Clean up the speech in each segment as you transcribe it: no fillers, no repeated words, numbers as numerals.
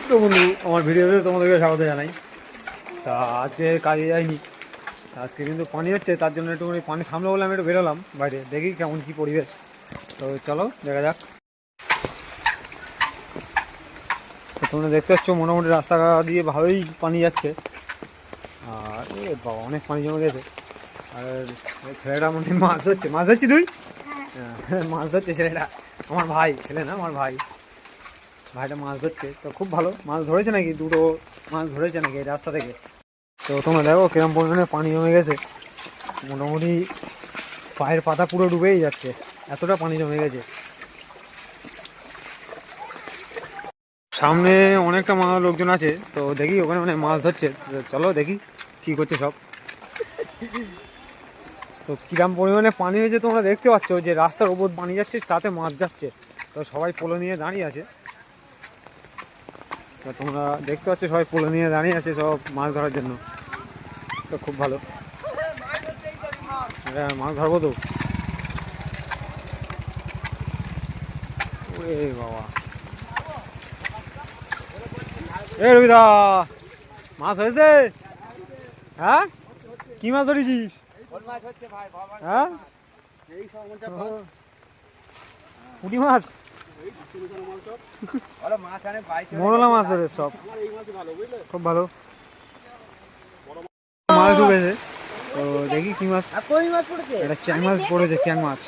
তো বন্ধু, আমার ভিডিওতে তোমাদেরকে স্বাগত জানাই। তা আজকে কাজে যাইনি, আজকে কিন্তু পানি হচ্ছে, তার জন্য একটুখানি পানি থামলো বলে আমি একটু বেরোলাম বাইরে, দেখি কেমন কী পরিবেশ। তো চলো দেখা যাক। তো তোমরা দেখতে পাচ্ছ মোটামুটি রাস্তা দিয়ে ভালোই পানি যাচ্ছে। আর বাবা, অনেক পানি জমে গেছে। আর ছেলেটা মনে হয় মাছ ধরছে। মাছ ধরছি তুই? হ্যাঁ, মাছ ধরছে ছেলেটা। আমার ভাই, ছেলে না, আমার ভাই। ভাইটা মাছ ধরছে, তো খুব ভালো। মাছ ধরেছে নাকি, দুটো মাছ ধরেছে নাকি এই রাস্তা থেকে। তো তোমরা দেখো কিরম পরিমাণে পানি জমে গেছে, মোটামুটি পায়ের পাতা পুরো ডুবেই যাচ্ছে, এতটা পানি জমে গেছে। সামনে অনেকটা লোকজন আছে, তো দেখি ওখানে মানে মাছ ধরছে। চলো দেখি কি করছে সব। তো কিরম পরিমাণে পানি হয়েছে তোমরা দেখতে পাচ্ছ, যে রাস্তার ওপর পানি যাচ্ছে, তাতে মাছ যাচ্ছে। তো সবাই পোলো নিয়ে দাঁড়িয়ে আছে। তো তোমরা দেখতে পাচ্ছ সবাই পোলো নিয়ে দাঁড়িয়ে আছে সব মাছ ধরার জন্য। তো খুব ভালো, মাছ ধরবো তো। এ বাবা, এ রবিদা, মাছ হয়েছে? হ্যাঁ, কি মাছ ধরেছিস? হ্যাঁ, পুঁটি মাছ, মোরলা মাছ ধরে সব, খুব ভালো মাছ ঢুকেছে। তো দেখি কি মাছ। এটা চ্যাং মাছ পড়েছে, চ্যাং মাছ।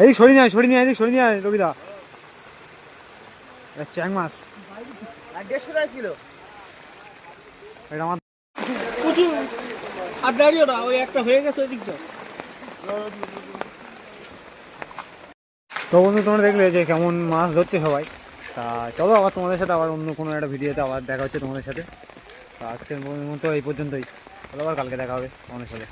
এই সরি নিয়ে সরি নিয়ে সরি নিয়ে রবিদা, চ্যাং মাছ 150 টাকা কিলো। এটা আমার আর দাঁড়িও না, ওই একটা হয়ে গেছে ওই দিকটা। তো বন্ধু, তোমরা দেখলে যে কেমন মাছ ধরছে সবাই। তা চলো আবার তোমাদের সাথে আবার অন্য কোনো একটা ভিডিওতে আবার দেখা হচ্ছে তোমাদের সাথে। তো আজকের মতো এই পর্যন্তই, চলো আবার কালকে দেখা হবে তোমাদের সাথে।